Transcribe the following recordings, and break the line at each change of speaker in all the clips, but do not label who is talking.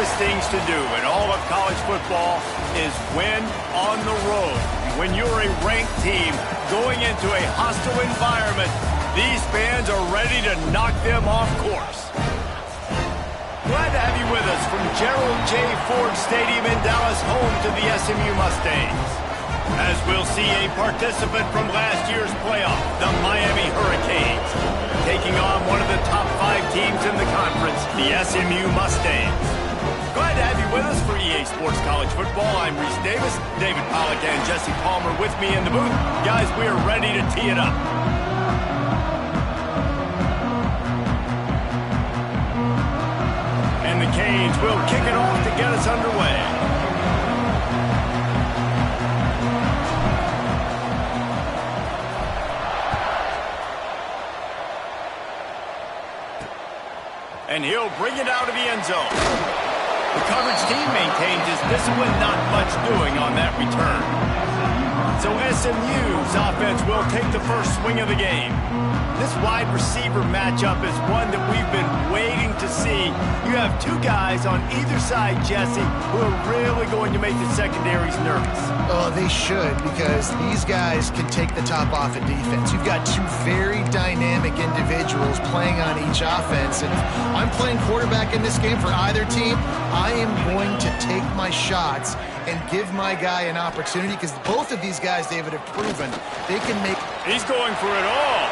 toughest things to do in all of college football is win on the road. When you're a ranked team going into a hostile environment, these fans are ready to knock them off course. Glad to have you with us from Gerald J. Ford Stadium in Dallas, home to the SMU Mustangs. As we'll see a participant from last year's playoff, the Miami Hurricanes, taking on one of the top 5 teams in the conference, the SMU Mustangs. Glad to have you with us for EA Sports College Football. I'm Reese Davis, David Pollack and Jesse Palmer with me in the booth. Guys, we are ready to tee it up. And the Canes will kick it off to get us underway. And he'll bring it out of the end zone. The coverage team maintains his discipline, not much doing on that return. So SMU's offense will take the first swing of the game. This wide receiver matchup is one that we've been waiting to see. You have 2 guys on either side, Jesse, who are really going to make the secondaries nervous.
Oh, they should, because these guys can take the top off of defense. You've got 2 very dynamic individuals playing on each offense, and if I'm playing quarterback in this game for either team, I am going to take my shots and give my guy an opportunity, because both of these guys, David, have proven they can make...
He's going for it all.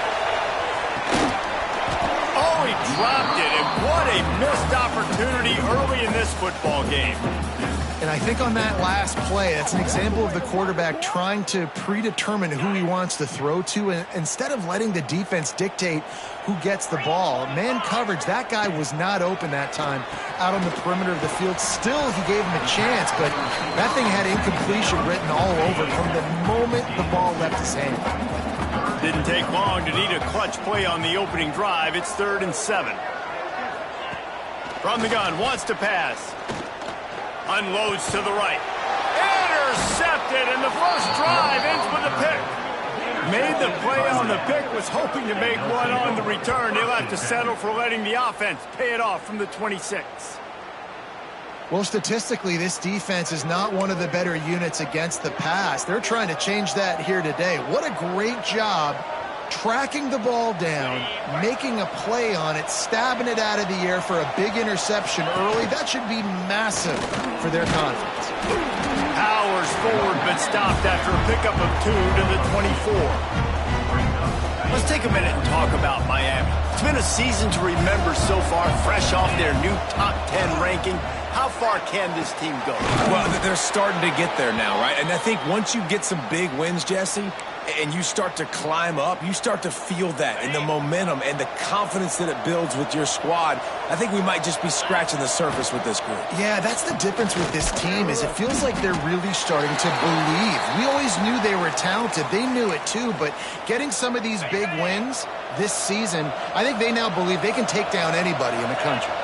Oh, he dropped it, and what a missed opportunity early in this football game.
And I think on that last play, that's an example of the quarterback trying to predetermine who he wants to throw to, and instead of letting the defense dictate who gets the ball. Man coverage, that guy was not open that time out on the perimeter of the field. Still, he gave him a chance, but that thing had incompletion written all over from the moment the ball left his hand.
Didn't take long to need a clutch play on the opening drive. It's 3rd and 7. From the gun, wants to pass. Unloads to the right. Intercepted, and the first drive ends with a pick. Made the play on the pick, was hoping to make one on the return. He'll have to settle for letting the offense pay it off from the 26.
Well, statistically, this defense is not one of the better units against the pass. They're trying to change that here today. What a great job tracking the ball down, making a play on it, stabbing it out of the air for a big interception early. That should be massive for their confidence.
Powers forward, but stopped after a pickup of 2 to the 24. Let's take a minute and talk about Miami. It's been a season to remember so far, fresh off their new top 10 ranking. How far can this team go?
Well, they're starting to get there now, right? And I think once you get some big wins, Jesse, and you start to climb up, you start to feel that and the momentum and the confidence that it builds with your squad. I think we might just be scratching the surface with this group.
Yeah, that's the difference with this team, is it feels like they're really starting to believe. We always knew they were talented. They knew it too, but getting some of these big wins this season, I think they now believe they can take down anybody in the country.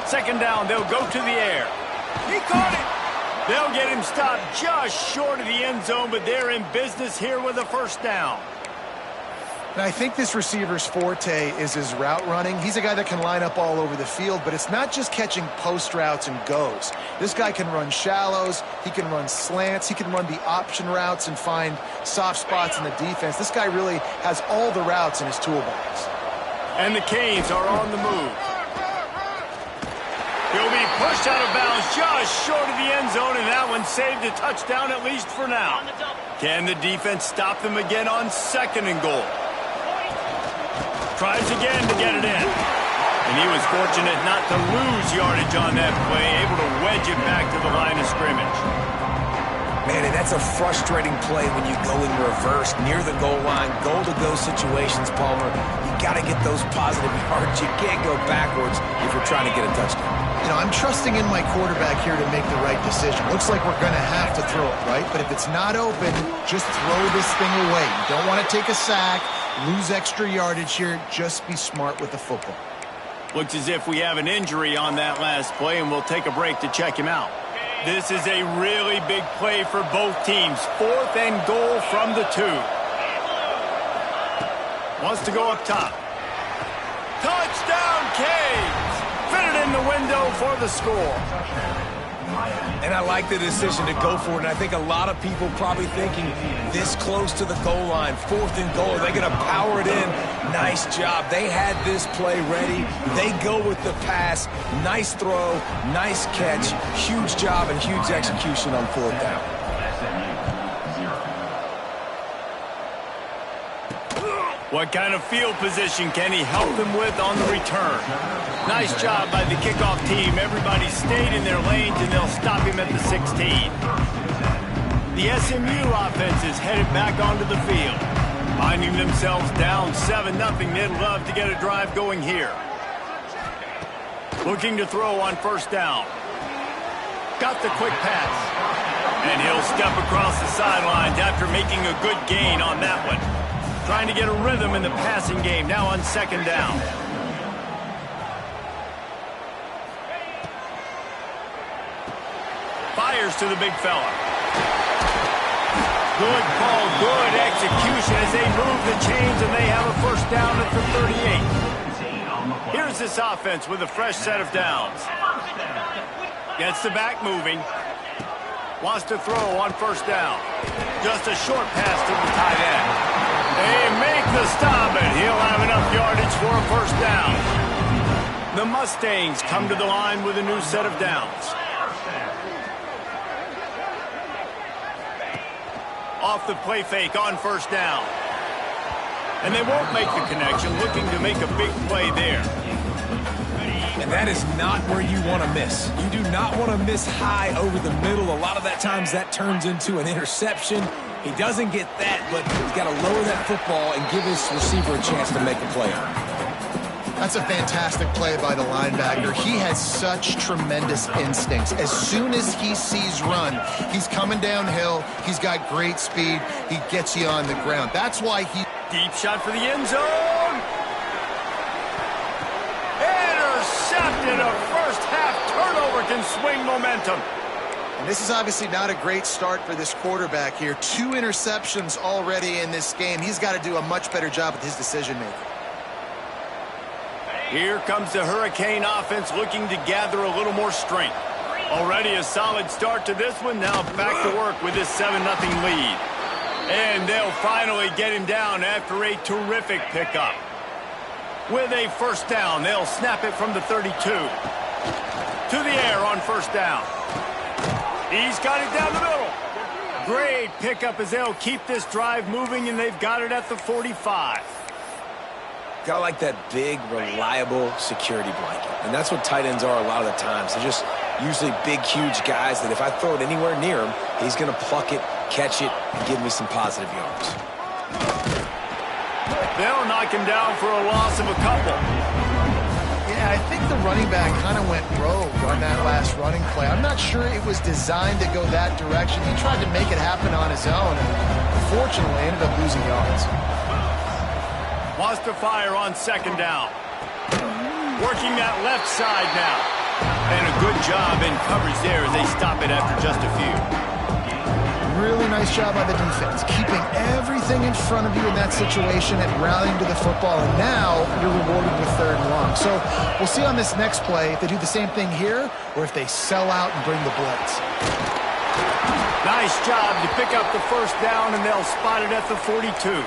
2nd down, they'll go to the air. He caught it. They'll get him stopped just short of the end zone, but they're in business here with a 1st down.
And I think this receiver's forte is his route running. He's a guy that can line up all over the field, but it's not just catching post routes and goes. This guy can run shallows, he can run slants, he can run the option routes and find soft spots in the defense. This guy really has all the routes in his toolbox.
And the Canes are on the move. He'll be pushed out of bounds just short of the end zone, and that one saved a touchdown, at least for now. Can the defense stop them again on 2nd and goal? Tries again to get it in. And he was fortunate not to lose yardage on that play, able to wedge it back to the line of scrimmage.
Man, and that's a frustrating play when you go in reverse near the goal line, goal-to-go situations, Palmer. You got to get those positive yards. You can't go backwards if you're trying to get a touchdown.
You know, I'm trusting in my quarterback here to make the right decision. Looks like we're going to have to throw it, right? But if it's not open, just throw this thing away. You don't want to take a sack, lose extra yardage here. Just be smart with the football.
Looks as if we have an injury on that last play, and we'll take a break to check him out. This is a really big play for both teams. 4th and goal from the 2. Wants to go up top. Touchdown, Canes! window for the score.
And I like the decision to go for it. And I think a lot of people probably thinking this close to the goal line, 4th and goal, are they going to power it in? Nice job. They had this play ready. They go with the pass. Nice throw, nice catch. Huge job and huge execution on 4th down.
What kind of field position can he help them with on the return? Nice job by the kickoff team. Everybody stayed in their lanes, and they'll stop him at the 16. The SMU offense is headed back onto the field. Finding themselves down 7-0, they'd love to get a drive going here. Looking to throw on 1st down. Got the quick pass. And he'll step across the sidelines after making a good gain on that one. Trying to get a rhythm in the passing game now on 2nd down. Fires to the big fella. Good call, good execution as they move the chains, and they have a 1st down at the 38. Here's this offense with a fresh set of downs. Gets the back moving. Wants to throw on 1st down. Just a short pass to the tight end. They make the stop, and he'll have enough yardage for a 1st down. The Mustangs come to the line with a new set of downs. Off the play fake on 1st down. And they won't make the connection, looking to make a big play there.
And that is not where you want to miss. You do not want to miss high over the middle. A lot of that times that turns into an interception. He doesn't get that, but he's got to lower that football and give his receiver a chance to make a play on it.
That's a fantastic play by the linebacker. He has such tremendous instincts. As soon as he sees run, he's coming downhill. He's got great speed. He gets you on the ground. That's why he...
Deep shot for the end zone. Intercepted. A 1st half turnover can swing momentum.
And this is obviously not a great start for this quarterback here. 2 interceptions already in this game. He's got to do a much better job with his decision-making.
Here comes the Hurricane offense looking to gather a little more strength. Already a solid start to this one. Now back to work with this 7-0 lead. And they'll finally get him down after a terrific pickup. With a 1st down, they'll snap it from the 32. To the air on 1st down. He's got it down the middle. Great pickup as they'll keep this drive moving, and they've got it at the 45.
Got like that big, reliable security blanket. And that's what tight ends are a lot of the times. They're just usually big, huge guys that if I throw it anywhere near him, he's going to pluck it, catch it, and give me some positive yards.
They'll knock him down for a loss of a couple.
Yeah, I think the running back kind of went rogue on that last running play. I'm not sure it was designed to go that direction. He tried to make it happen on his own, and unfortunately ended up losing yards.
Wants to fire on 2nd down. Working that left side now. And a good job in coverage there as they stop it after just a few.
Really nice job by the defense, keeping everything in front of you in that situation and rallying to the football. And now you're rewarded with 3rd and long. So we'll see on this next play if they do the same thing here or if they sell out and bring the blitz.
Nice job to pick up the 1st down, and they'll spot it at the 42.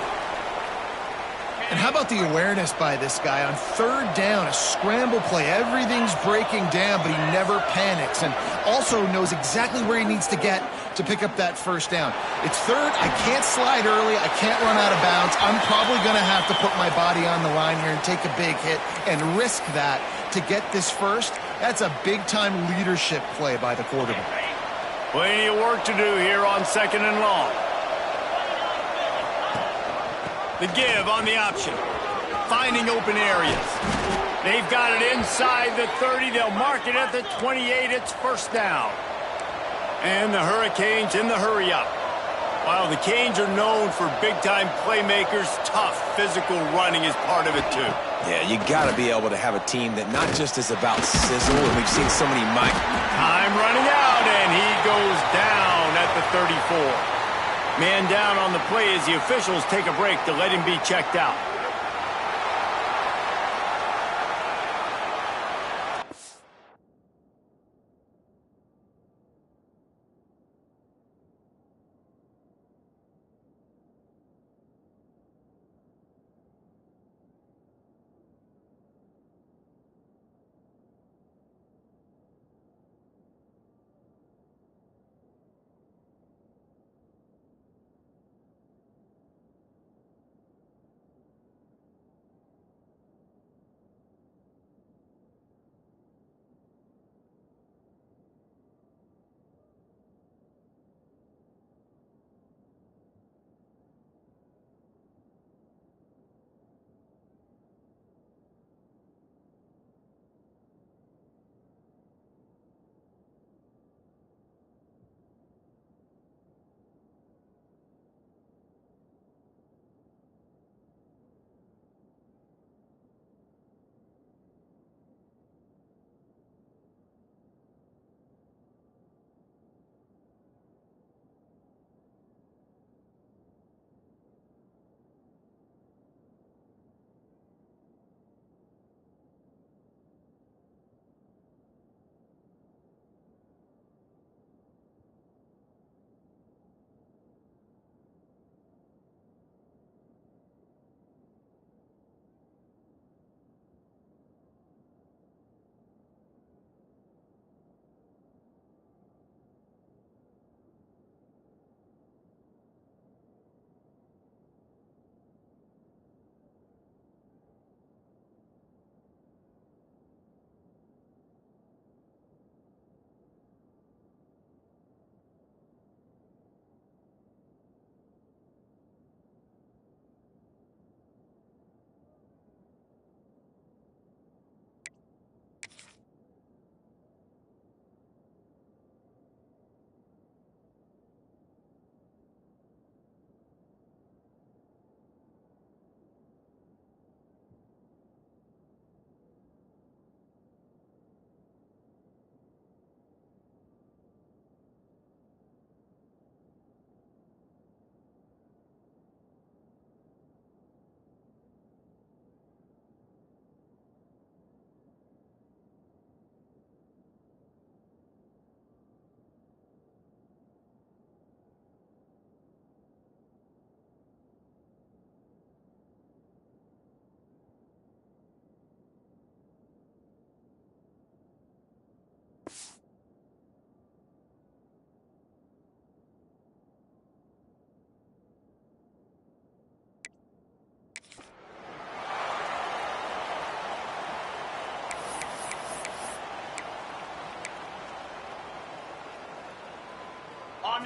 And how about the awareness by this guy on 3rd down, a scramble play. Everything's breaking down, but he never panics and also knows exactly where he needs to get to pick up that 1st down. It's 3rd. I can't slide early. I can't run out of bounds. I'm probably going to have to put my body on the line here and take a big hit and risk that to get this 1st. That's a big-time leadership play by the quarterback.
Plenty of work to do here on 2nd and long. The give on the option. Finding open areas. They've got it inside the 30. They'll mark it at the 28. It's 1st down. And the Hurricanes in the hurry up. While the Canes are known for big-time playmakers, tough physical running is part of it too.
Yeah, you got to be able to have a team that not just is about sizzle, and we've seen so many
Time running out, and he goes down at the 34. Man down on the play as the officials take a break to let him be checked out.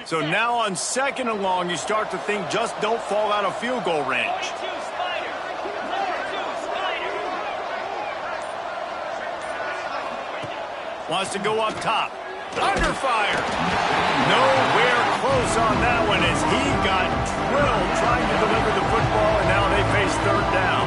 So now on 2nd and long, you start to think just don't fall out of field goal range. Wants to go up top. Under fire. Nowhere close on that one as he got drilled trying to deliver the football, and now they face 3rd down.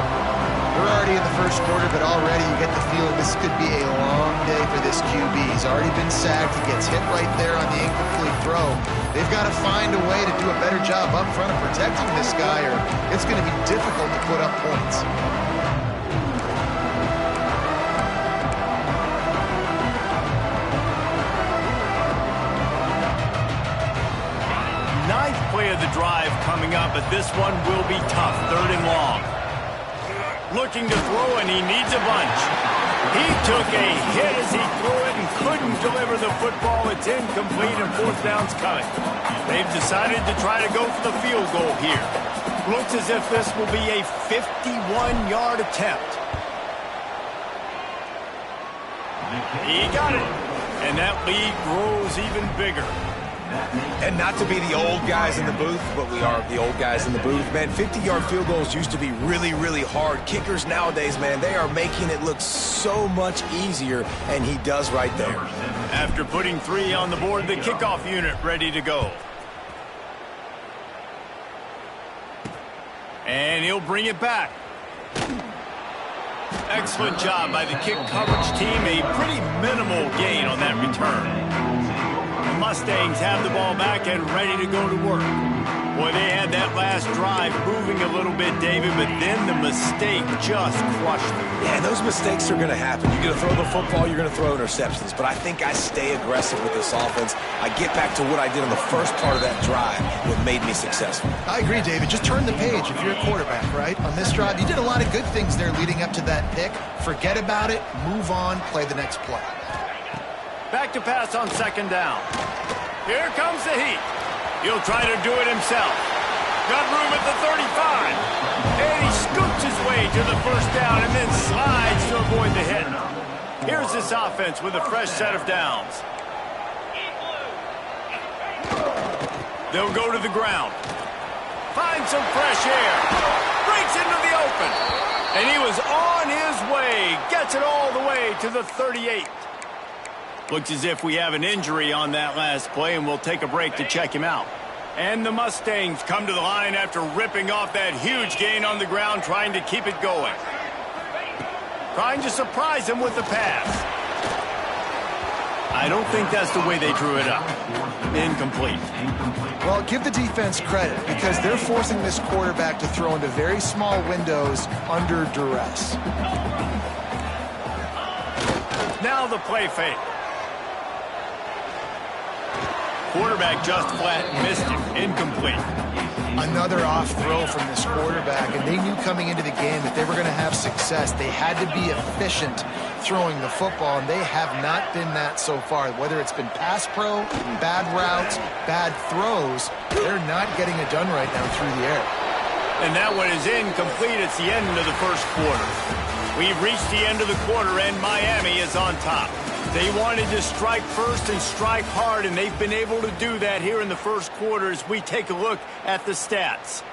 We're already in the first quarter, but already you get the feeling this could be a long day for this QB. He's already been sacked. He gets hit right there on the incomplete throw. They've got to find a way to do a better job up front of protecting this guy, or it's going to be difficult to put up points.
Ninth play of the drive coming up, but this one will be tough. 3rd and long. Looking to throw, and he needs a bunch. He took a hit as he threw it and couldn't deliver the football. It's incomplete, and 4th down's coming. They've decided to try to go for the field goal here. Looks as if this will be a 51-yard attempt. He got it, and that lead grows even bigger.
And not to be the old guys in the booth, but we are the old guys in the booth, man. 50-yard field goals used to be really, really hard. Kickers nowadays, man, they are making it look so much easier, and he does right there.
After putting 3 on the board, the kickoff unit ready to go. And he'll bring it back. Excellent job by the kick coverage team. A pretty minimal gain on that return. Mustangs have the ball back and ready to go to work. Boy, they had that last drive moving a little bit, David, but then the mistake just crushed them.
Yeah, those mistakes are going to happen. You're going to throw the football, you're going to throw interceptions. But I think I stay aggressive with this offense. I get back to what I did on the first part of that drive that made me successful.
I agree, David. Just turn the page if you're a quarterback, right? On this drive, you did a lot of good things there leading up to that pick. Forget about it, move on, play the next play.
Back to pass on 2nd down. Here comes the heat. He'll try to do it himself. Got room at the 35. And he scoops his way to the 1st down and then slides to avoid the hit. Here's this offense with a fresh set of downs. They'll go to the ground. Find some fresh air. Breaks into the open. And he was on his way. Gets it all the way to the 38. Looks as if we have an injury on that last play, and we'll take a break to check him out. And the Mustangs come to the line after ripping off that huge gain on the ground, trying to keep it going. Trying to surprise him with the pass. I don't think that's the way they drew it up. Incomplete.
Well, give the defense credit because they're forcing this quarterback to throw into very small windows under duress.
Now the play fake. Quarterback just flat missed him. Incomplete.
Another off throw from this quarterback, and they knew coming into the game that they were going to have success. They had to be efficient throwing the football, and they have not been that so far. Whether it's been pass pro, bad routes, bad throws, they're not getting it done right now through the air.
And that one is incomplete. It's the end of the first quarter. We've reached the end of the quarter, and Miami is on top. They wanted to strike first and strike hard, and they've been able to do that here in the first quarter as we take a look at the stats.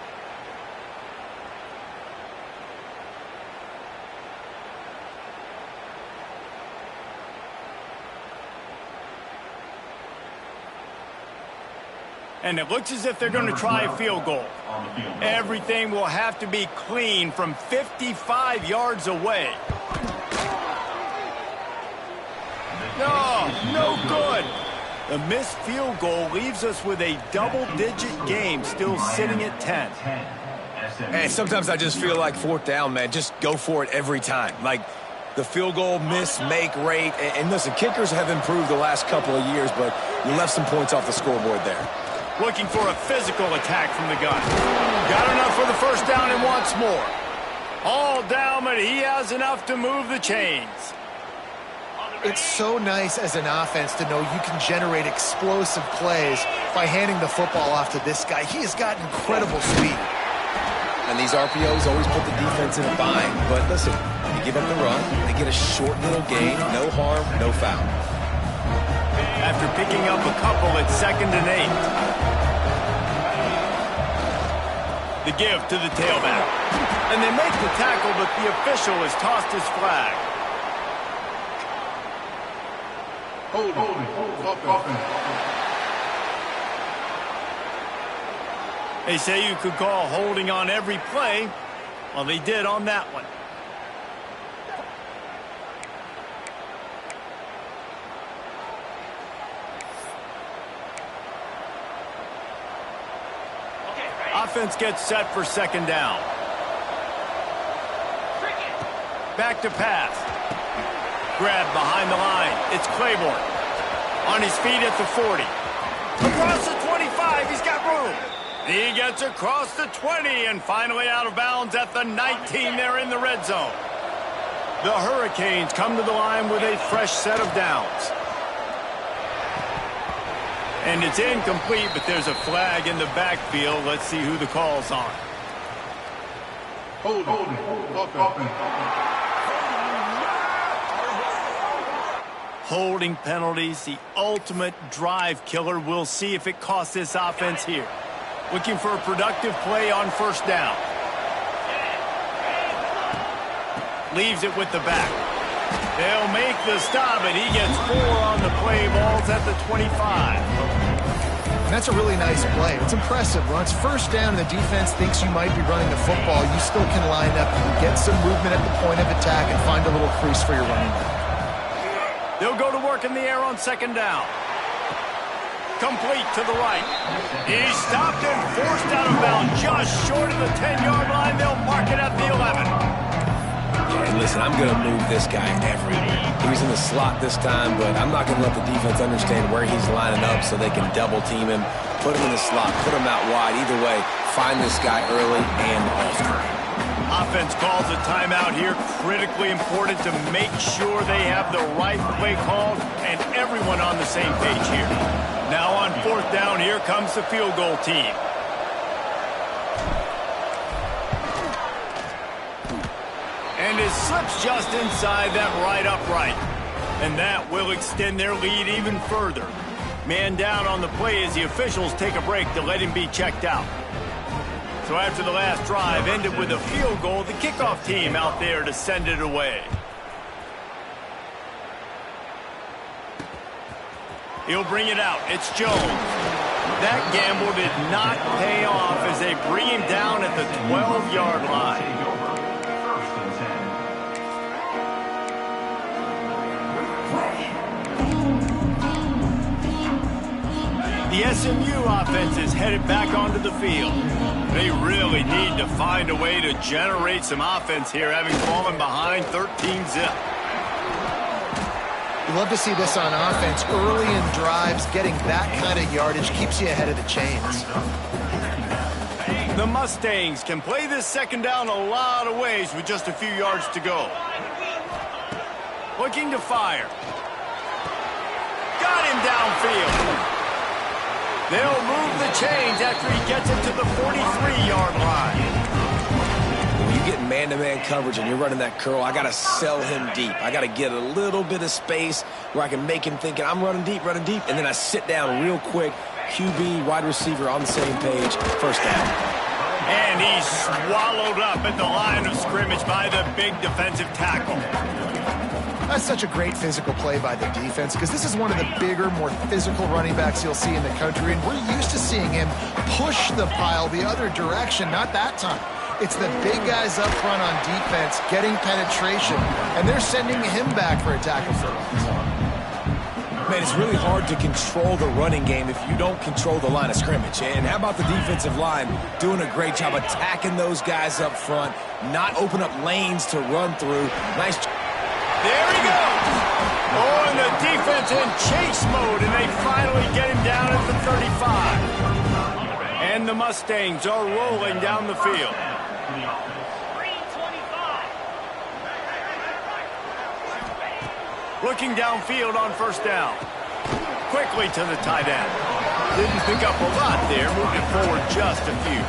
And it looks as if they're going to try a field goal. Everything will have to be clean from 55 yards away. No good. The missed field goal leaves us with a double-digit game still sitting at 10.
And sometimes I just feel like 4th down, man. Just go for it every time. Like the field goal miss-make rate. And listen, kickers have improved the last couple of years, but you left some points off the scoreboard there.
Looking for a physical attack from the gun. Got enough for the first down and wants more. All down, but he has enough to move the chains.
It's so nice as an offense to know you can generate explosive plays by handing the football off to this guy. He has got incredible speed.
And these RPOs always put the defense in a bind. But listen, you give up the run, they get a short little gain, no harm, no foul.
After picking up a couple at 2nd and 8. The give to the tailback. And they make the tackle, but the official has tossed his flag. They say you could call holding on every play. Well, they did on that one. Offense gets set for second down. Back to pass. Grab behind the line. It's Claiborne. On his feet at the 40. Across the 25. He's got room. He gets across the 20 and finally out of bounds at the 19 there in the red zone. The Hurricanes come to the line with a fresh set of downs. And it's incomplete, but there's a flag in the backfield. Let's see who the call's on. Holding penalties, the ultimate drive killer. We'll see if it costs this offense here. Looking for a productive play on first down. Leaves it with the back. They'll make the stop, and he gets 4 on the play. Ball's at the 25.
And that's a really nice play. It's impressive. When it's first down and the defense thinks you might be running the football, you still can line up and get some movement at the point of attack and find a little crease for your running back.
They'll go to work in the air on second down. Complete to the right. He's stopped and forced out of bounds just short of the 10-yard line. They'll mark it at the 11.
And listen, I'm going to move this guy everywhere. He's in the slot this time, but I'm not going to let the defense understand where he's lining up so they can double team him, put him in the slot, put him out wide. Either way, find this guy early and often.
Offense calls a timeout here. Critically important to make sure they have the right play called and everyone on the same page here. Now on fourth down, here comes the field goal team. And it slips just inside that right upright. And that will extend their lead even further. Man down on the play as the officials take a break to let him be checked out. So after the last drive ended with a field goal, the kickoff team out there to send it away. He'll bring it out. It's Jones. That gamble did not pay off as they bring him down at the 12-yard line. The SMU offense is headed back onto the field. They really need to find a way to generate some offense here, having fallen behind 13-zip.
You love to see this on offense. Early in drives, getting that kind of yardage keeps you ahead of the chains.
The Mustangs can play this second down a lot of ways with just a few yards to go. Looking to fire. Got him downfield. They'll move the chains after he gets it to the 43-yard line.
When you get man-to-man coverage and you're running that curl, I got to sell him deep. I got to get a little bit of space where I can make him thinking I'm running deep, and then I sit down real quick. QB, wide receiver on the same page. First down.
And he's swallowed up at the line of scrimmage by the big defensive tackle.
That's such a great physical play by the defense because this is one of the bigger, more physical running backs you'll see in the country, and we're used to seeing him push the pile the other direction. Not that time. It's the big guys up front on defense getting penetration, and they're sending him back for a tackle for loss.
Man, it's really hard to control the running game if you don't control the line of scrimmage. And how about the defensive line doing a great job attacking those guys up front, not open up lanes to run through. Nice.
There he goes. Oh, and the defense in chase mode, and they finally get him down at the 35. And the Mustangs are rolling down the field. Looking downfield on first down. Quickly to the tight end. Didn't pick up a lot there, moving forward just a few.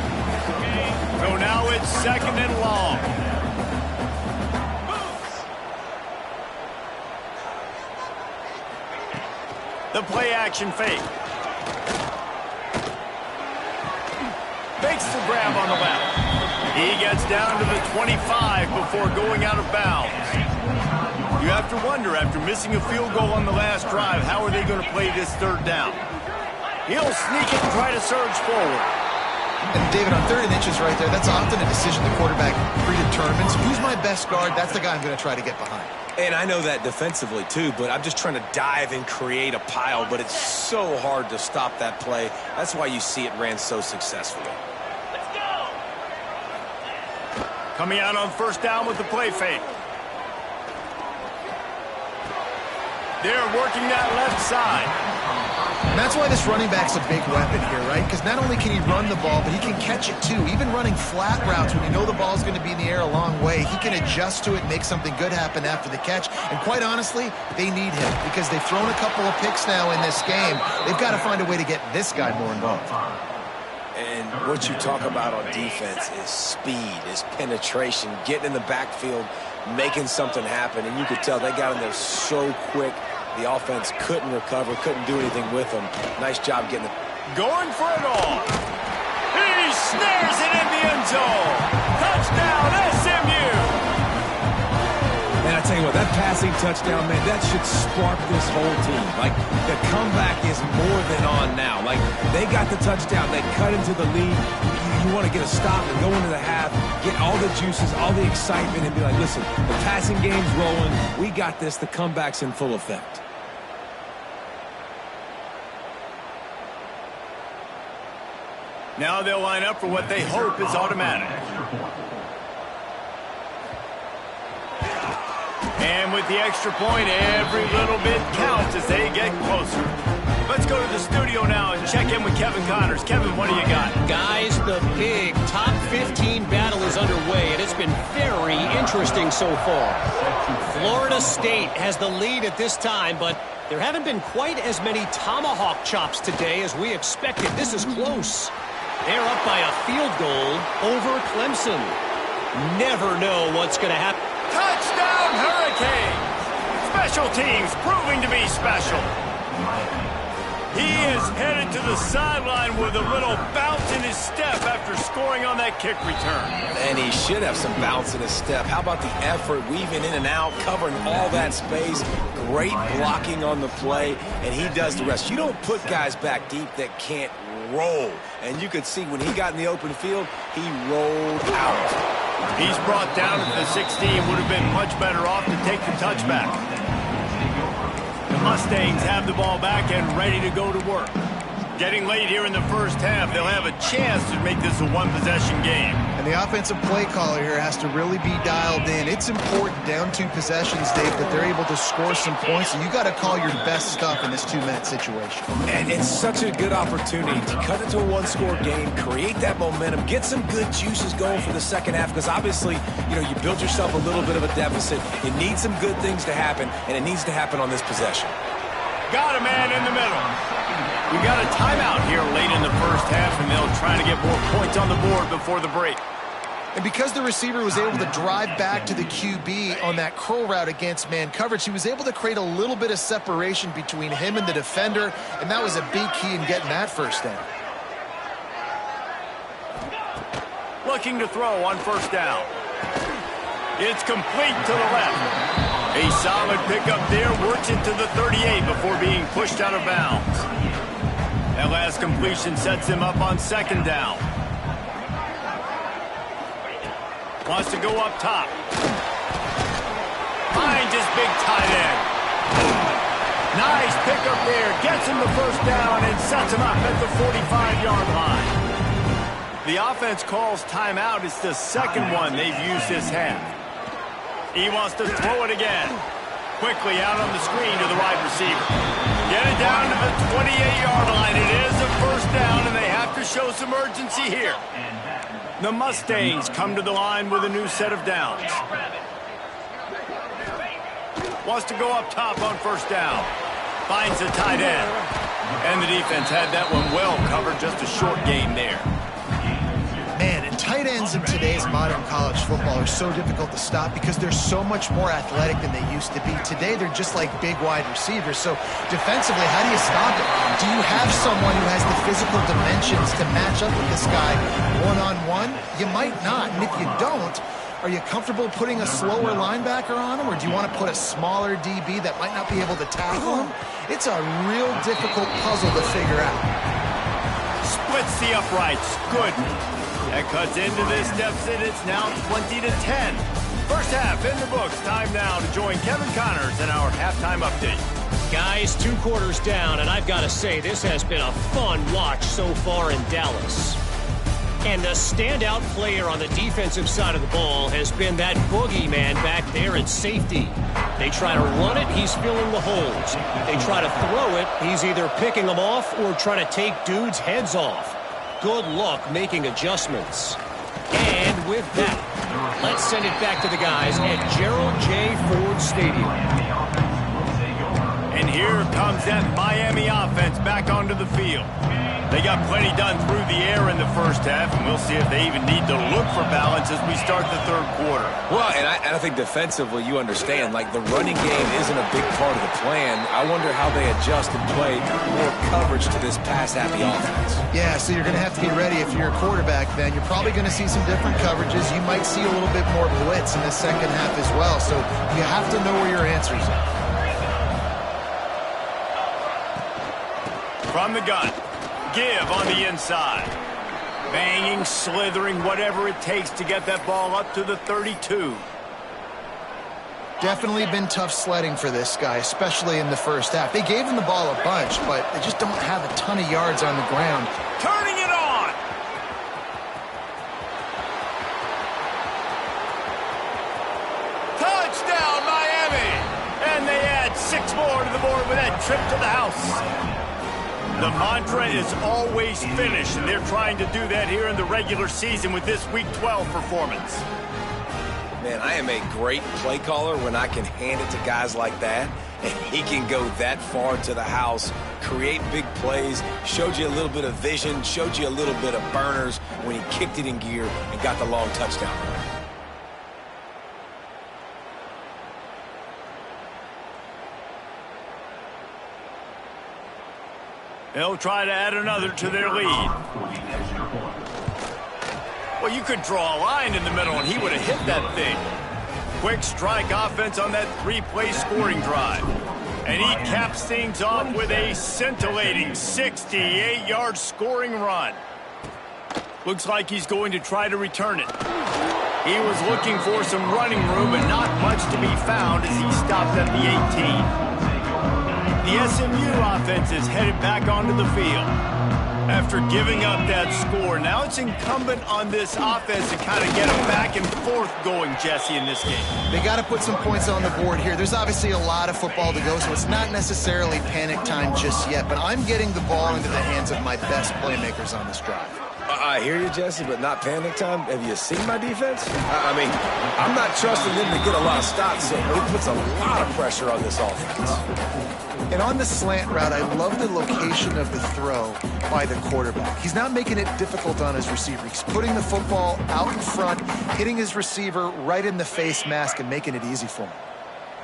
So now it's second and long. The play action fake. Fakes the grab on the left. He gets down to the 25 before going out of bounds. You have to wonder, after missing a field goal on the last drive, how are they going to play this third down? He'll sneak it and try to surge forward.
And David, on 3rd and inches right there, that's often a decision the quarterback predetermines. Who's my best guard? That's the guy I'm going to try to get behind.
And I know that defensively too, but I'm just trying to dive and create a pile, but it's so hard to stop that play. That's why you see it ran so successfully.
Let's go! Coming out on 1st down with the play fake. They're working that left side.
And that's why this running back's a big weapon here, right? Because not only can he run the ball, but he can catch it too. Even running flat routes when you know the ball's going to be in the air a long way, he can adjust to it and make something good happen after the catch. And quite honestly, they need him because they've thrown a couple of picks now in this game. They've got to find a way to get this guy more involved.
And what you talk about on defense is speed, is penetration, getting in the backfield, making something happen. And you could tell they got in there so quick. The offense couldn't recover, couldn't do anything with them. Nice job getting it.
Going for it all. He snares it in the end zone. Touchdown, SMU.
And I tell you what, that passing touchdown, man, that should spark this whole team. Like, the comeback is more than on now. Like, they got the touchdown. They cut into the lead. You want to get a stop and go into the half, get all the juices, all the excitement, and be like, listen, the passing game's rolling. We got this. The comeback's in full effect.
Now they'll line up for what they hope is automatic. And with the extra point, every little bit counts as they get closer. Let's go to the studio now and check in with Kevin Connors. Kevin, what do you got?
Guys, the big top 15 battle is underway, and it's been very interesting so far. Florida State has the lead at this time, but there haven't been quite as many tomahawk chops today as we expected. This is close. They're up by a field goal over Clemson. Never know what's going to happen.
Touchdown, Hurricane! Special teams proving to be special. He is headed to the sideline with a little bounce in his step after scoring on that kick return.
And he should have some bounce in his step. How about the effort, weaving in and out, covering all that space, great blocking on the play, and he does the rest. You don't put guys back deep that can't roll. And you could see when he got in the open field, he rolled out.
He's brought down at the 16, would have been much better off to take the touchback. The Mustangs have the ball back and ready to go to work. Getting late here in the first half, they'll have a chance to make this a one-possession game.
And the offensive play caller here has to really be dialed in. It's important down 2 possessions, Dave, that they're able to score some points. And you got to call your best stuff in this 2-minute situation.
And it's such a good opportunity to cut it to a 1-score game, create that momentum, get some good juices going for the second half. Because obviously, you build yourself a little bit of a deficit. You need some good things to happen, and it needs to happen on this possession.
Got a man in the middle. We got a timeout here late in the first half, and they'll try to get more points on the board before the break.
And because the receiver was able to drive back to the QB on that curl route against man coverage, he was able to create a little bit of separation between him and the defender, and that was a big key in getting that first down.
Looking to throw on 1st down. It's complete to the left. A solid pickup there, works it to the 38 before being pushed out of bounds. That last completion sets him up on 2nd down. Wants to go up top. Finds his big tight end. Nice pickup there, gets him the 1st down and sets him up at the 45-yard line. The offense calls timeout. It's the 2nd one they've used this half. He wants to throw it again. Quickly out on the screen to the wide receiver. Get it down to the 28-yard line. It is a 1st down, and they have to show some urgency here. The Mustangs come to the line with a new set of downs. Wants to go up top on 1st down. Finds the tight end. And the defense had that one well covered. Just a short game there.
Man, and tight ends in today's modern college football are so difficult to stop because they're so much more athletic than they used to be. Today, they're just like big wide receivers. So defensively, how do you stop it? Do you have someone who has the physical dimensions to match up with this guy one-on-one? You might not. And if you don't, are you comfortable putting a slower linebacker on him, or do you want to put a smaller DB that might not be able to tackle him? It's a real difficult puzzle to figure out.
Splits the uprights. Good. That cuts into this deficit. It's now 20-10. First half in the books. Time now to join Kevin Connors in our halftime update.
Guys, 2 quarters down, and I've got to say, this has been a fun watch so far in Dallas. And the standout player on the defensive side of the ball has been that boogeyman back there at safety. They try to run it, he's filling the holes. They try to throw it, he's either picking them off or trying to take dudes' heads off. Good luck making adjustments. And with that, let's send it back to the guys at Gerald J. Ford Stadium.
And here comes that Miami offense back onto the field. They got plenty done through the air in the first half, and we'll see if they even need to look for balance as we start the third quarter.
Well, and I think defensively, you understand, like the running game isn't a big part of the plan. I wonder how they adjust and play more coverage to this pass-happy offense.
Yeah, so you're going to have to be ready if you're a quarterback then. You're probably going to see some different coverages. You might see a little bit more blitz in the second half as well, so you have to know where your answers are.
From the gun. Give on the inside. Banging, slithering, whatever it takes to get that ball up to the 32.
Definitely been tough sledding for this guy, especially in the first half. They gave him the ball a bunch, but they just don't have a ton of yards on the ground.
Turning it on! Touchdown, Miami! And they add 6 more to the board with that trip to the house. The mantra is always finish, and they're trying to do that here in the regular season with this Week 12 performance.
Man, I am a great play caller when I can hand it to guys like that, and he can go that far to the house, create big plays, showed you a little bit of vision, showed you a little bit of burners when he kicked it in gear and got the long touchdown.
They'll try to add another to their lead. Well, you could draw a line in the middle, and he would have hit that thing. Quick strike offense on that 3-play scoring drive. And he caps things off with a scintillating 68-yard scoring run. Looks like he's going to try to return it. He was looking for some running room, but not much to be found as he stopped at the 18. The SMU offense is headed back onto the field. After giving up that score, now it's incumbent on this offense to kind of get a back and forth going, Jesse, in this game.
They got to put some points on the board here. There's obviously a lot of football to go, so it's not necessarily panic time just yet, but I'm getting the ball into the hands of my best playmakers on this drive.
I hear you, Jesse, but not panic time. Have you seen my defense? I mean, I'm not trusting them to get a lot of stops, so it puts a lot of pressure on this offense.
And on the slant route, I love the location of the throw by the quarterback. He's not making it difficult on his receiver. He's putting the football out in front, hitting his receiver right in the face mask and making it easy for him.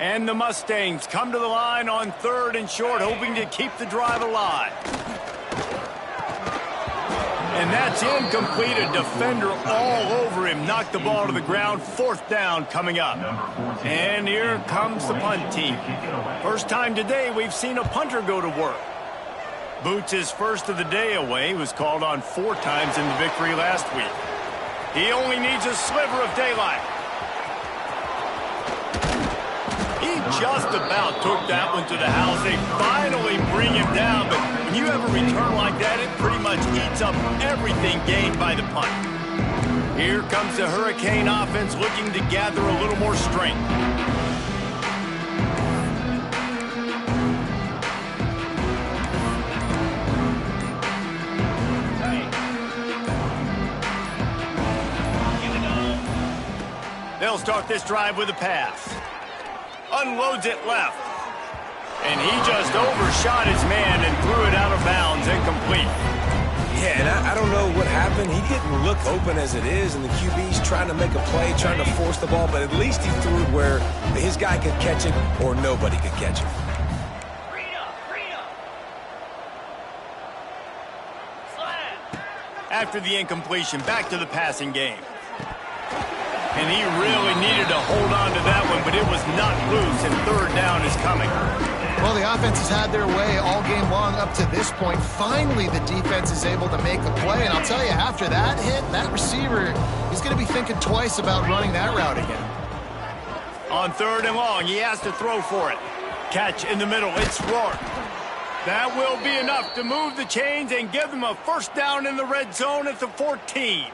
And the Mustangs come to the line on 3rd and short, hoping to keep the drive alive. And that's incomplete. A defender all over him. Knocked the ball to the ground. 4th down coming up. And here comes the punt team. First time today we've seen a punter go to work. Boots his first of the day away. He was called on 4 times in the victory last week. He only needs a sliver of daylight. He just about took that one to the house. They finally bring him down, but when you have a return like that, it pretty much eats up everything gained by the punt. Here comes the Hurricane offense looking to gather a little more strength. They'll start this drive with a pass. Unloads it left. And he just overshot his man and threw it out of bounds, incomplete.
Yeah, and I don't know what happened. He didn't look open as it is, and the QB's trying to make a play, trying to force the ball, but at least he threw it where his guy could catch it or nobody could catch it.
After the incompletion, back to the passing game. And he really needed to hold on to that one, but it was not loose, and third down is coming.
Well, the offense has had their way all game long up to this point. Finally, the defense is able to make a play, and I'll tell you, after that hit, that receiver, he's going to be thinking twice about running that route again.
On third and long, he has to throw for it. Catch in the middle, it's Rourke. That will be enough to move the chains and give them a first down in the red zone at the 14.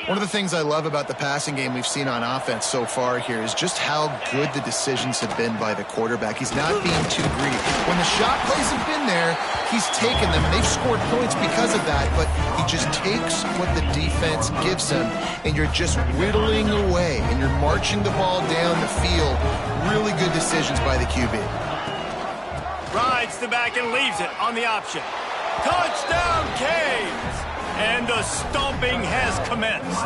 One of the things I love about the passing game we've seen on offense so far here is just how good the decisions have been by the quarterback. He's not being too greedy. When the shot plays have been there, he's taken them, and they've scored points because of that, but he just takes what the defense gives him, and you're just whittling away, and you're marching the ball down the field. Really good decisions by the QB.
Rides the back and leaves it on the option. Touchdown, Canes! And the stomping has commenced.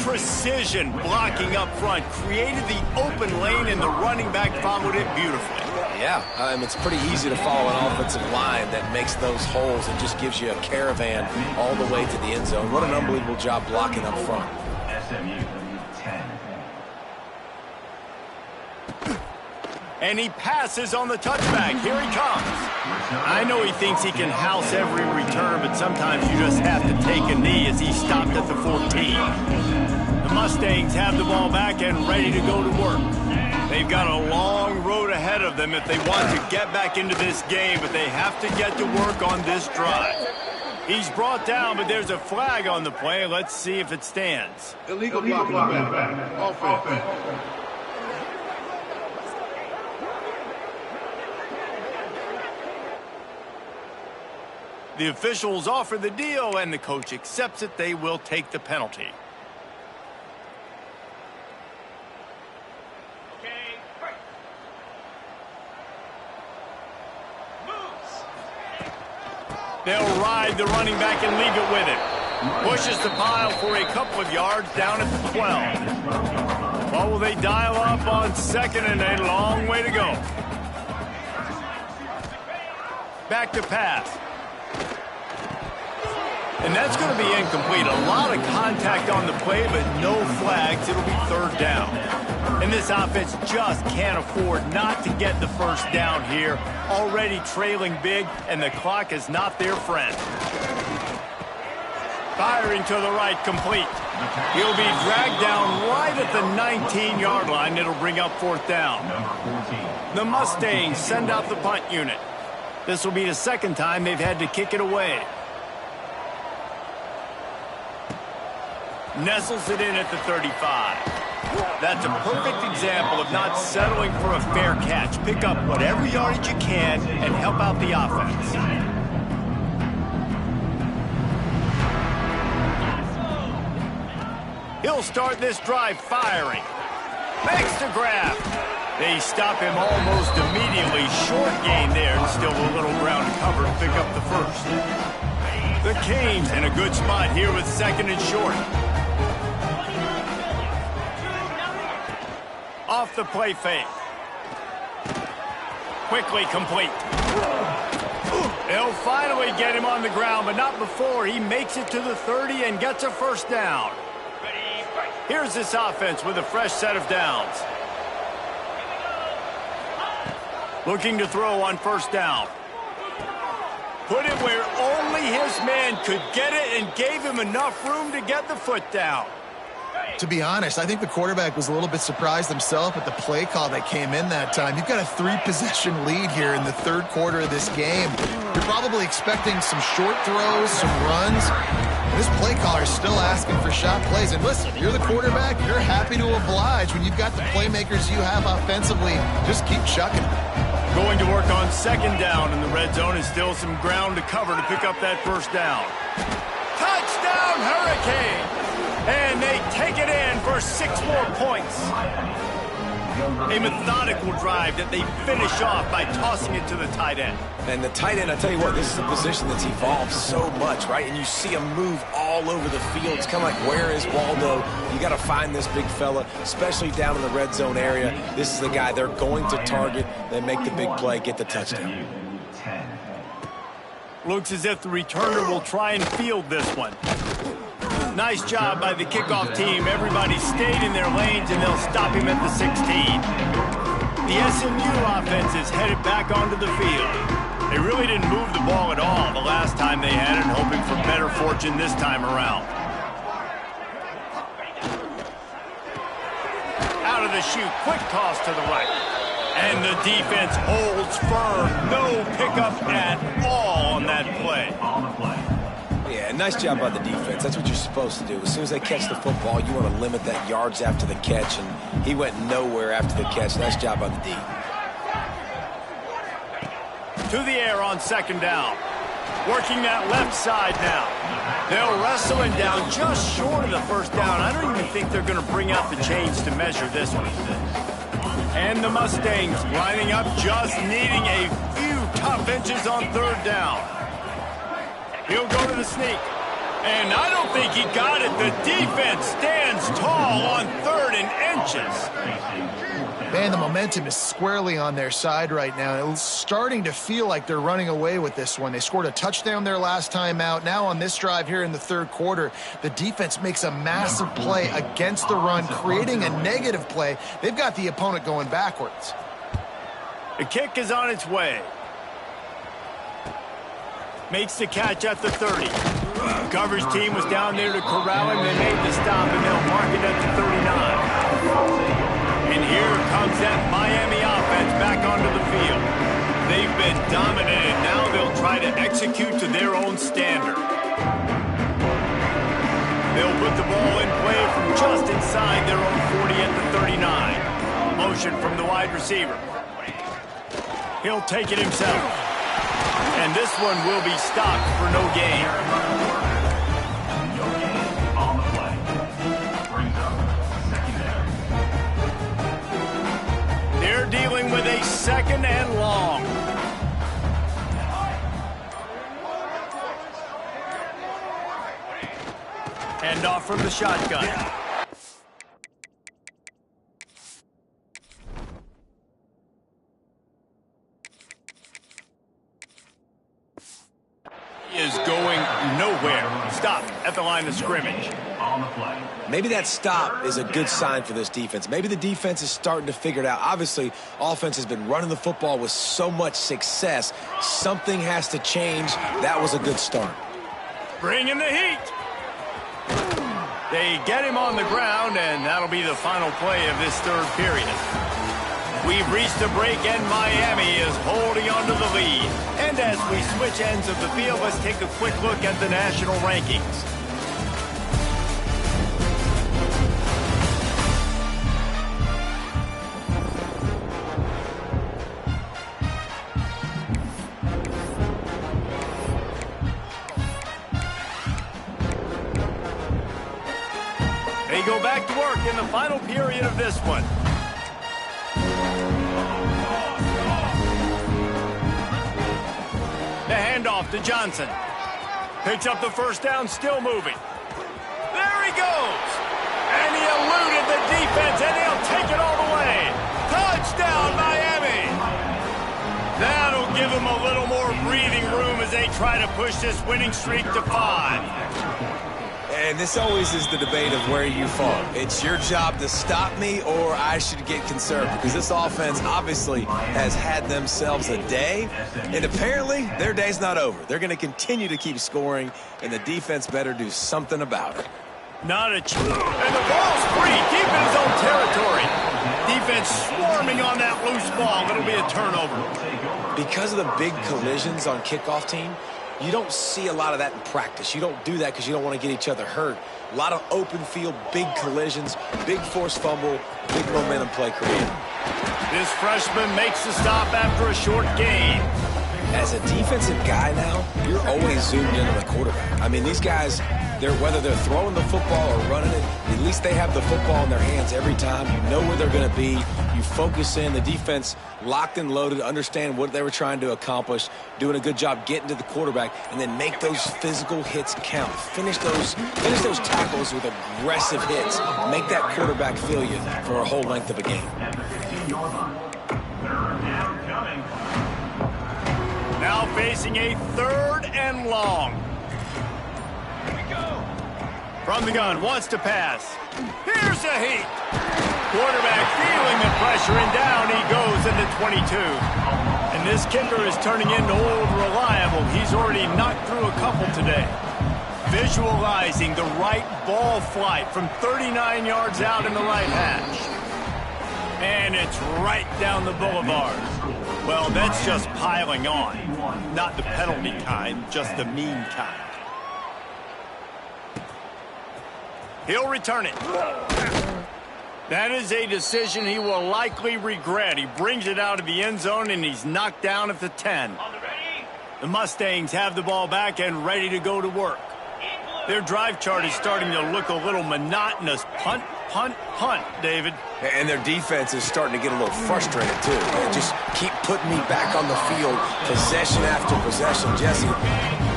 Precision blocking up front created the open lane, and the running back followed it beautifully.
Yeah, it's pretty easy to follow an offensive line that makes those holes and just gives you a caravan all the way to the end zone. What an unbelievable job blocking up front.
SMU 10.
And he passes on the touchback. Here he comes. I know he thinks he can house every return, but sometimes you just have to take a knee as he stopped at the 14. The Mustangs have the ball back and ready to go to work. They've got a long road ahead of them if they want to get back into this game, but they have to get to work on this drive. He's brought down, but there's a flag on the play. Let's see if it stands.
Illegal blocking back. Offense.
The officials offer the deal, and the coach accepts it. They will take the penalty.
Okay, break. Moves.
They'll ride the running back and leave it with him. Pushes the pile for a couple of yards down at the 12. What will they dial up on second, and a long way to go? Back to pass. And that's going to be incomplete. A lot of contact on the play, but no flags. It'll be third down. And this offense just can't afford not to get the first down here. Already trailing big, and the clock is not their friend. Firing to the right, complete. He'll be dragged down right at the 19-yard line. It'll bring up fourth down. The Mustangs send out the punt unit. This will be the second time they've had to kick it away. Nestles it in at the 35. That's a perfect example of not settling for a fair catch. Pick up whatever yardage you can and help out the offense. He'll start this drive firing. Makes the grab. They stop him almost immediately. Short gain there, and still a little ground to cover to pick up the first. The Canes in a good spot here with second and short. Off the play fake. Quickly complete. They'll finally get him on the ground, but not before he makes it to the 30 and gets a first down. Here's this offense with a fresh set of downs. Looking to throw on first down. Put it where only his man could get it and gave him enough room to get the foot down.
To be honest, I think the quarterback was a little bit surprised himself at the play call that came in that time. You've got a 3-possession lead here in the third quarter of this game. You're probably expecting some short throws, some runs. This play caller is still asking for shot plays. And listen, you're the quarterback. You're happy to oblige. When you've got the playmakers you have offensively, just keep chucking.
Going to work on second down in the red zone, and still some ground to cover to pick up that first down. Touchdown, Hurricanes! And they take it in for 6 more points. A methodical drive that they finish off by tossing it to the tight end.
And the tight end, I tell you what, this is a position that's evolved so much, right? And you see him move all over the field. It's kind of like, where is Waldo? You got to find this big fella, especially down in the red zone area. This is the guy they're going to target. They make the big play, get the touchdown.
Looks as if the returner will try and field this one. Nice job by the kickoff team. Everybody stayed in their lanes, and they'll stop him at the 16. The SMU offense is headed back onto the field. They really didn't move the ball at all the last time they had it, hoping for better fortune this time around. Out of the chute, quick toss to the right. And the defense holds firm. No pickup at all on that play.
Yeah, nice job by the defense. That's what you're supposed to do. As soon as they catch the football, you want to limit that yards after the catch, and he went nowhere after the catch. Nice job by the D.
To the air on second down. Working that left side now. They'll wrestle him down just short of the first down. I don't even think they're going to bring out the chains to measure this one. And the Mustangs lining up, just needing a few tough inches on third down. He'll go to the sneak. And I don't think he got it. The defense stands tall on third and inches.
Man, the momentum is squarely on their side right now. It's starting to feel like they're running away with this one. They scored a touchdown their last time out. Now on this drive here in the third quarter, the defense makes a massive play against the run, creating a negative play. They've got the opponent going backwards.
The kick is on its way. Makes the catch at the 30. Coverage team was down there to corral him. They made the stop, and they'll mark it at the 39. And here comes that Miami offense back onto the field. They've been dominated. Now they'll try to execute to their own standard. They'll put the ball in play from just inside their own 40 at the 39. Motion from the wide receiver. He'll take it himself. And this one will be stopped for no gain.
On the play. Brings up secondary.
They're dealing with a second and long. Hand off from the shotgun. Is going nowhere. Stop at the line of scrimmage.
On the play.
Maybe that stop is a good sign for this defense. Maybe the defense is starting to figure it out. Obviously, offense has been running the football with so much success. Something has to change. That was a good start.
Bring in the heat. They get him on the ground, and that'll be the final play of this third period. We've reached a break, and Miami is holding on to the lead. And as we switch ends of the field, let's take a quick look at the national rankings. They go back to work in the final period of this one. The handoff to Johnson. Picks up the first down, still moving. There he goes. And he eluded the defense, and he'll take it all the way. Touchdown, Miami. That'll give them a little more breathing room as they try to push this winning streak to 5.
And this always is the debate of where you fall. It's your job to stop me, or I should get concerned, because this offense obviously has had themselves a day, and apparently their day's not over. They're going to continue to keep scoring, and the defense better do something about it.
Not a chance. And the ball's free, deep in his own territory. Defense swarming on that loose ball. It'll be a turnover.
Because of the big collisions on kickoff team, you don't see a lot of that in practice. You don't do that because you don't want to get each other hurt. A lot of open field, big collisions, big forced fumble, big momentum play created.
This freshman makes the stop after a short gain.
As a defensive guy now, you're always zoomed in on the quarterback. I mean, these guys, Whether they're throwing the football or running it, at least they have the football in their hands every time. You know where they're going to be. You focus in. The defense locked and loaded, understand what they were trying to accomplish, doing a good job getting to the quarterback, and then make those physical hits count. Finish those tackles with aggressive hits. Make that quarterback feel you for a whole length of a game.
Now facing a 3rd and long.
Here we go.
From the gun, wants to pass. Here's a heat. Quarterback feeling the pressure, and down he goes into 22. And this kicker is turning into old reliable. He's already knocked through a couple today. Visualizing the right ball flight from 39 yards out in the right hash. And it's right down the boulevard. Well, that's just piling on. Not the penalty kind, just the mean kind. He'll return it. That is a decision he will likely regret. He brings it out of the end zone, and he's knocked down at the 10. The Mustangs have the ball back and ready to go to work. Their drive chart is starting to look a little monotonous. Punt, punt, punt, David.
And their defense is starting to get a little frustrated, too. They just keep putting me back on the field, possession after possession. Jesse,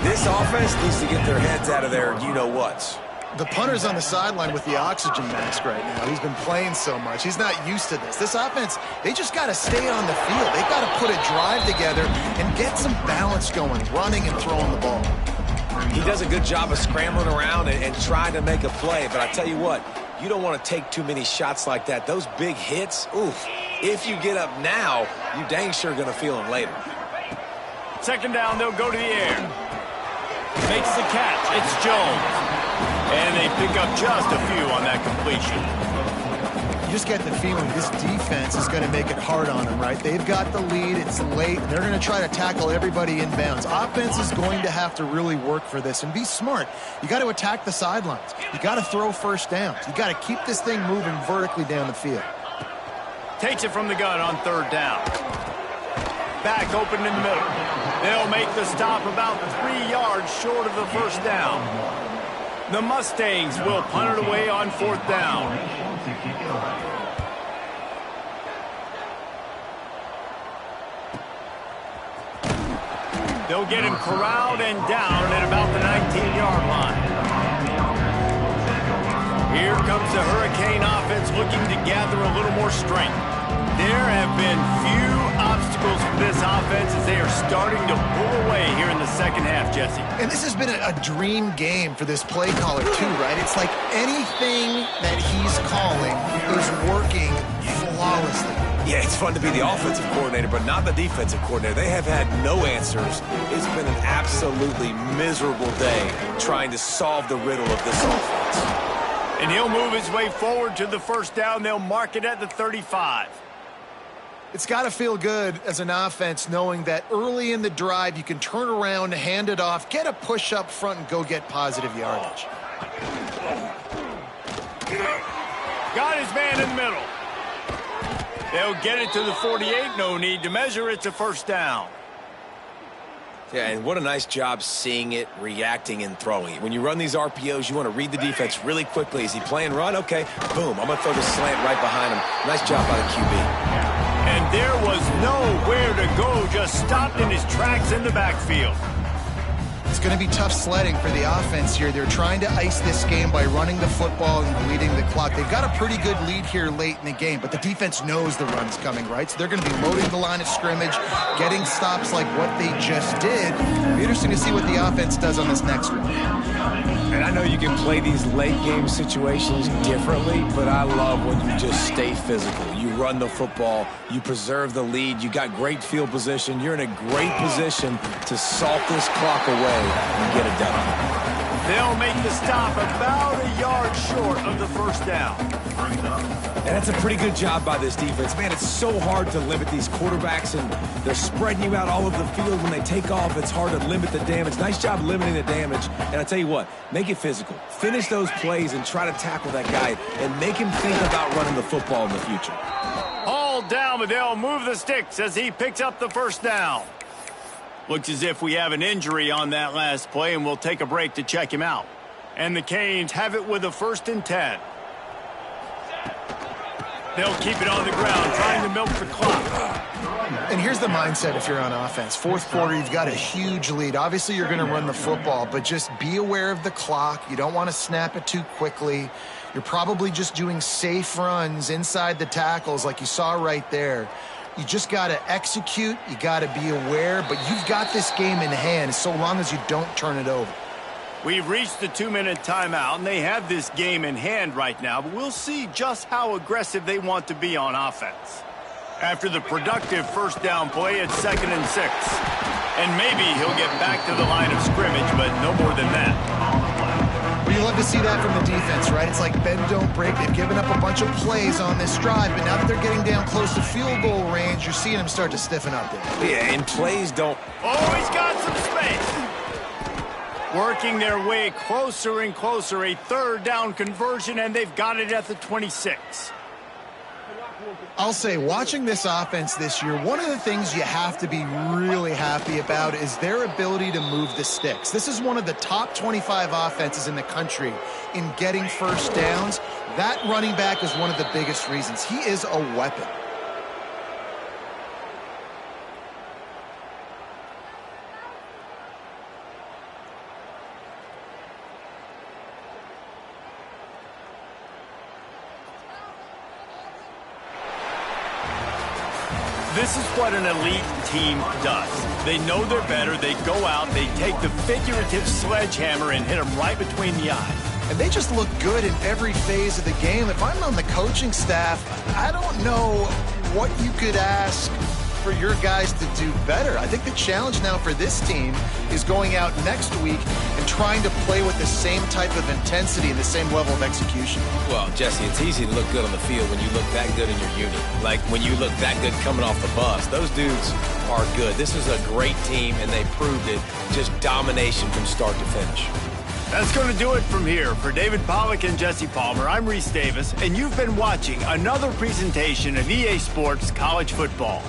this offense needs to get their heads out of their you-know-whats.
The punter's on the sideline with the oxygen mask right now. He's been playing so much. He's not used to this. This offense, they just got to stay on the field. They've got to put a drive together and get some balance going, running and throwing the ball.
He does a good job of scrambling around and trying to make a play, but I tell you what, you don't want to take too many shots like that. Those big hits, oof, if you get up now, you dang sure going to feel them later.
2nd down, they'll go to the air. Makes the catch. It's Jones. And they pick up just a few on that completion.
You just get the feeling this defense is going to make it hard on them, right? They've got the lead. It's late. They're going to try to tackle everybody inbounds. Offense is going to have to really work for this and be smart. You got to attack the sidelines. You got to throw first downs. You got to keep this thing moving vertically down the field.
Takes it from the gun on 3rd down. Back open in the middle. They'll make the stop about 3 yards short of the 1st down. The Mustangs will punt it away on 4th down. They'll get him corralled and down at about the 19-yard line. Here comes the Hurricane offense looking to gather a little more strength. There have been few obstacles for this offense as they are starting to pull away here in the 2nd half, Jesse.
And this has been a dream game for this play caller, too, right? It's like anything that he's calling is working flawlessly.
Yeah, it's fun to be the offensive coordinator, but not the defensive coordinator. They have had no answers. It's been an absolutely miserable day trying to solve the riddle of this offense.
And he'll move his way forward to the 1st down. They'll mark it at the 35.
It's got to feel good as an offense knowing that early in the drive you can turn around, hand it off, get a push up front, and go get positive yardage.
Got his man in the middle. They'll get it to the 48. No need to measure. It's a 1st down.
Yeah, and what a nice job seeing it, reacting, and throwing it. When you run these RPOs, you want to read the defense really quickly. Is he playing run? Okay, boom. I'm going to throw the slant right behind him. Nice job by the QB.
And there was nowhere to go, just stopped in his tracks in the backfield.
It's going to be tough sledding for the offense here. They're trying to ice this game by running the football and bleeding the clock. They've got a pretty good lead here late in the game, but the defense knows the run's coming, right? So they're going to be loading the line of scrimmage, getting stops like what they just did. It'll be interesting to see what the offense does on this next one.
And I know you can play these late game situations differently, but I love when you just stay physical. You run the football, you preserve the lead, you got great field position, you're in a great position to salt this clock away and get it done.
They'll make the stop about a yard short of the 1st down.
And that's a pretty good job by this defense. Man, it's so hard to limit these quarterbacks, and they're spreading you out all over the field. When they take off, it's hard to limit the damage. Nice job limiting the damage. And I tell you what, make it physical. Finish those plays and try to tackle that guy and make him think about running the football in the future.
All down, but they'll move the sticks as he picks up the 1st down. Looks as if we have an injury on that last play, and we'll take a break to check him out. And the Canes have it with a 1st and 10. They'll keep it on the ground, trying to milk the clock.
And here's the mindset if you're on offense. 4th quarter, you've got a huge lead. Obviously, you're going to run the football, but just be aware of the clock. You don't want to snap it too quickly. You're probably just doing safe runs inside the tackles like you saw right there. You just got to execute. You got to be aware, but you've got this game in hand so long as you don't turn it over.
We've reached the 2-minute timeout, and they have this game in hand right now, but we'll see just how aggressive they want to be on offense. After the productive 1st down play, it's 2nd and 6. And maybe he'll get back to the line of scrimmage, but no more than that.
Well, you love to see that from the defense, right? It's like bend, don't break. They've given up a bunch of plays on this drive, but now that they're getting down close to field goal range, you're seeing them start to stiffen up there.
Yeah, and plays don't...
Oh, he's got some space. Working their way closer and closer, a 3rd down conversion, and they've got it at the 26.
I'll say, watching this offense this year, one of the things you have to be really happy about is their ability to move the sticks. This is one of the top 25 offenses in the country in getting 1st downs. That running back is one of the biggest reasons. He is a weapon.
This is what an elite team does. They know they're better. They go out, they take the figurative sledgehammer and hit them right between the eyes.
And they just look good in every phase of the game. If I'm on the coaching staff, I don't know what you could ask for your guys to do better. I think the challenge now for this team is going out next week and trying to play with the same type of intensity and the same level of execution.
Well, Jesse, it's easy to look good on the field when you look that good in your unit. Like when you look that good coming off the bus. Those dudes are good. This is a great team, and they proved it. Just domination from start to finish.
That's going to do it from here. For David Pollack and Jesse Palmer, I'm Reese Davis, and you've been watching another presentation of EA Sports College Football.